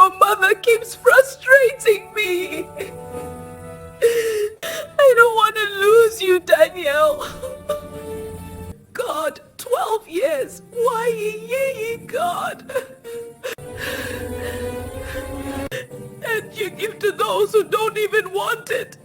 your mother keeps frustrating me. I don't want to lose you, Daniel. God, 12 years. Why, God? And you give to those who don't even want it.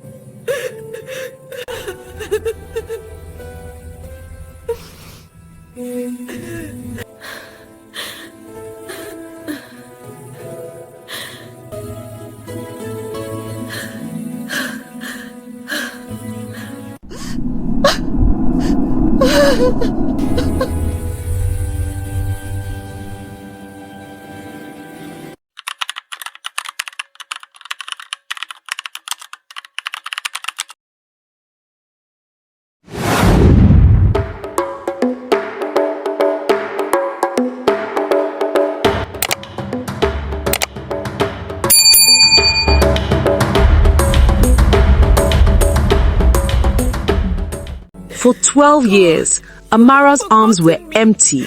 For 12 years, Amara's arms were empty.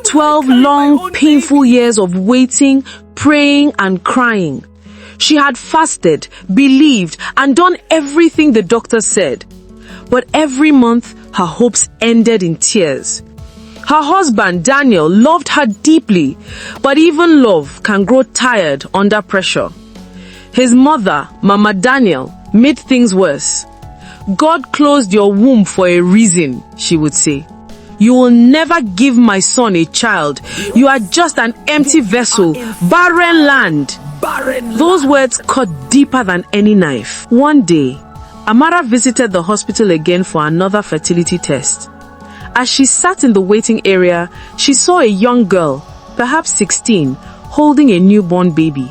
12 long, painful years of waiting, praying and crying. She had fasted, believed, and done everything the doctor said. But every month, her hopes ended in tears. Her husband, Daniel, loved her deeply, but even love can grow tired under pressure. His mother, Mama Daniel, made things worse. God closed your womb for a reason, she would say. You will never give my son a child. You are just an empty vessel, barren land. Those words cut deeper than any knife. One day, Amara visited the hospital again for another fertility test. As she sat in the waiting area, she saw a young girl, perhaps 16, holding a newborn baby.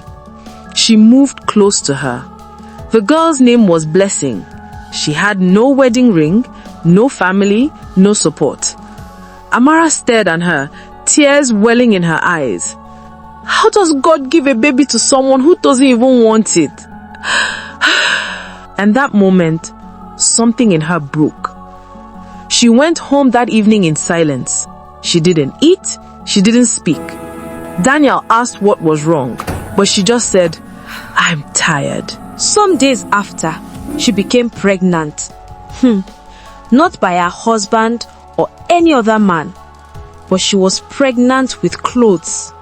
She moved close to her. The girl's name was Blessing. She had no wedding ring, no family, no support. Amara stared at her, tears welling in her eyes. How does God give a baby to someone who doesn't even want it? And that moment, something in her broke. She went home that evening in silence. She didn't eat, she didn't speak. Daniel asked what was wrong, but she just said, "I'm tired." Some days after, she became pregnant. Not by her husband or any other man, but she was pregnant with clothes.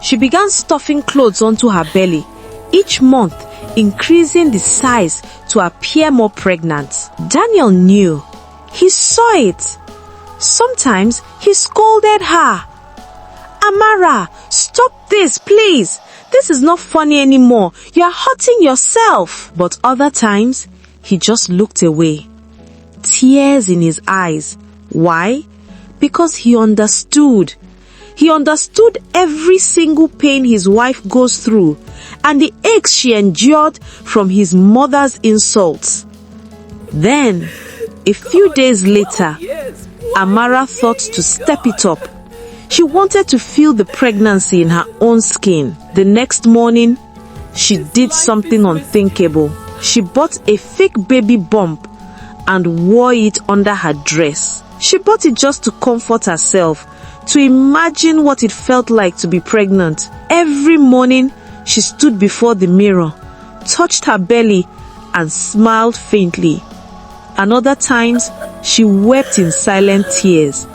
She began stuffing clothes onto her belly, each month increasing the size to appear more pregnant. Daniel knew. He saw it. Sometimes he scolded her. "Amara, stop this, please. This is not funny anymore. You are hurting yourself." But other times, he just looked away. Tears in his eyes. Why? Because he understood. He understood every single pain his wife goes through and the aches she endured from his mother's insults. Then, a few days later, Amara thought to step it up. She wanted to feel the pregnancy in her own skin. The next morning, she did something unthinkable. She bought a fake baby bump and wore it under her dress. She bought it just to comfort herself, to imagine what it felt like to be pregnant. Every morning, she stood before the mirror, touched her belly, and smiled faintly. And other times, she wept in silent tears.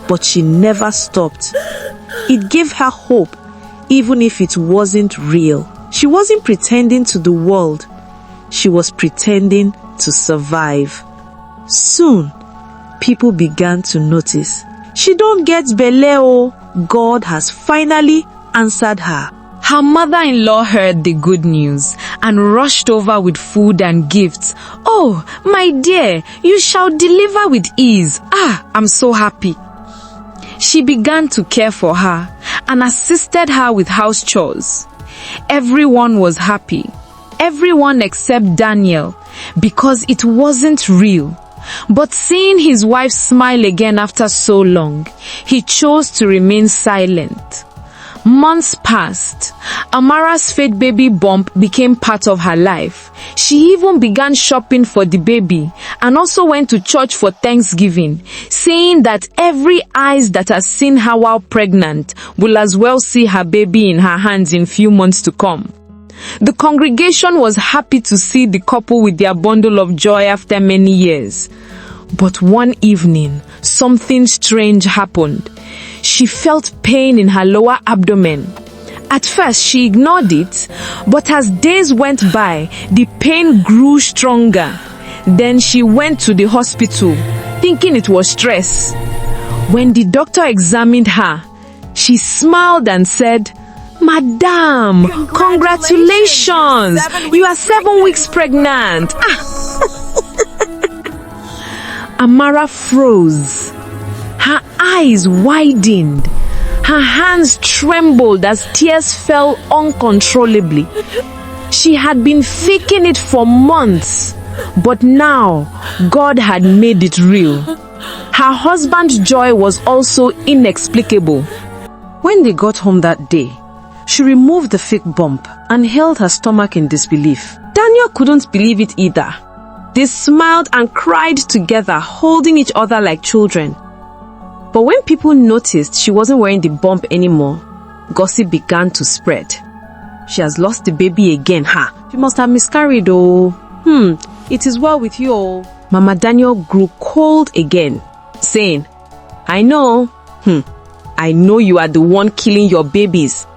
But she never stopped. It gave her hope, even if it wasn't real. She wasn't pretending to the world. She was pretending to survive. Soon, people began to notice. She don't get belle. God has finally answered her. Her mother-in-law heard the good news and rushed over with food and gifts. "Oh, my dear, you shall deliver with ease. I'm so happy." She began to care for her and assisted her with house chores. Everyone was happy. Everyone except Daniel, because it wasn't real. But seeing his wife smile again after so long, he chose to remain silent. Months passed. Amara's fake baby bump became part of her life. She even began shopping for the baby and also went to church for Thanksgiving, saying that every eyes that has seen her while pregnant will as well see her baby in her hands in few months to come. The congregation was happy to see the couple with their bundle of joy after many years. But one evening, something strange happened. She felt pain in her lower abdomen. At first, she ignored it, but as days went by, the pain grew stronger. Then she went to the hospital, thinking it was stress. When the doctor examined her, she smiled and said, "Madam, congratulations! You are 7 weeks pregnant." Amara froze. Her eyes widened. Her hands trembled as tears fell uncontrollably. She had been faking it for months, but now God had made it real. Her husband's joy was also inexplicable. When they got home that day, she removed the fake bump and held her stomach in disbelief. Daniel couldn't believe it either. They smiled and cried together, holding each other like children. But when people noticed she wasn't wearing the bump anymore, gossip began to spread. She has lost the baby again, She must have miscarried, oh. It is well with you, oh. Mama Daniel grew cold again, saying, "I know. I know you are the one killing your babies.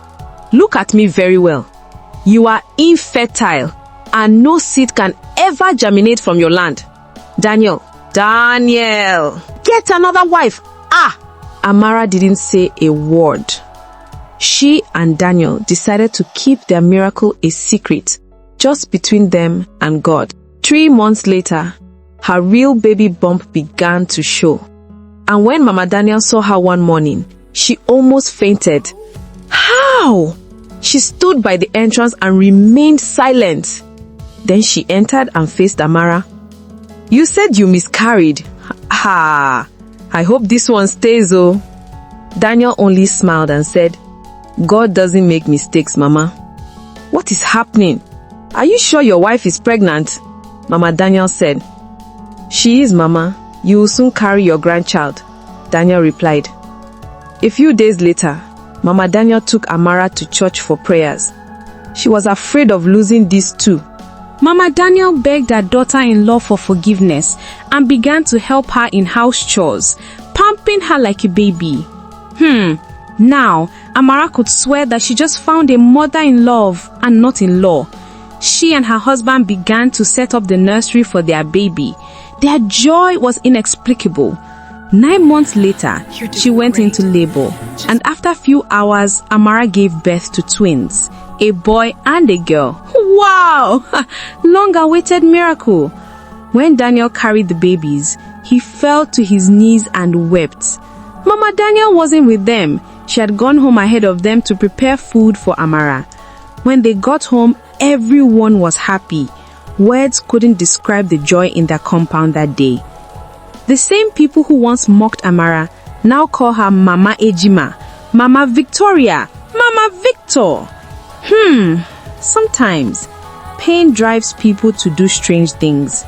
Look at me very well. You are infertile, and no seed can ever germinate from your land. Daniel, get another wife." Amara didn't say a word. She and Daniel decided to keep their miracle a secret, just between them and God. 3 months later, her real baby bump began to show. And when Mama Daniel saw her one morning, she almost fainted. How? She stood by the entrance and remained silent. Then she entered and faced Amara. "You said you miscarried. I hope this one stays, oh." Daniel only smiled and said, "God doesn't make mistakes, Mama." "What is happening? Are you sure your wife is pregnant?" Mama Daniel said. "She is, Mama. You will soon carry your grandchild," Daniel replied. A few days later, Mama Daniel took Amara to church for prayers. She was afraid of losing these two. Mama Daniel begged her daughter-in-law for forgiveness and began to help her in house chores, pampering her like a baby. Now, Amara could swear that she just found a mother-in-law and not in-law. She and her husband began to set up the nursery for their baby. Their joy was inexplicable. 9 months later, she went into labor, and after a few hours, Amara gave birth to twins, a boy and a girl. Wow! Long-awaited miracle. When Daniel carried the babies, he fell to his knees and wept. Mama Daniel wasn't with them. She had gone home ahead of them to prepare food for Amara. When they got home, everyone was happy. Words couldn't describe the joy in their compound that day. The same people who once mocked Amara now call her Mama Ejima, Mama Victoria, Mama Victor. Sometimes, pain drives people to do strange things.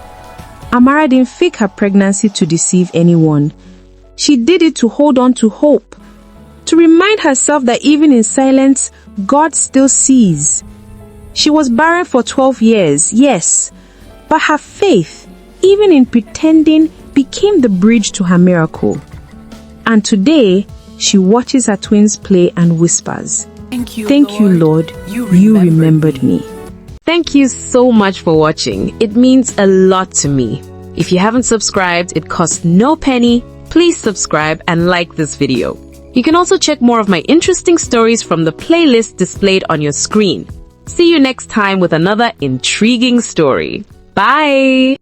Amara didn't fake her pregnancy to deceive anyone. She did it to hold on to hope, to remind herself that even in silence, God still sees. She was barren for 12 years, yes, but her faith, even in pretending, became the bridge to her miracle. And today, she watches her twins play and whispers, Thank you, Lord, you remembered me. Thank you so much for watching. It means a lot to me. If you haven't subscribed, it costs no penny. Please subscribe and like this video. You can also check more of my interesting stories from the playlist displayed on your screen. See you next time with another intriguing story. Bye!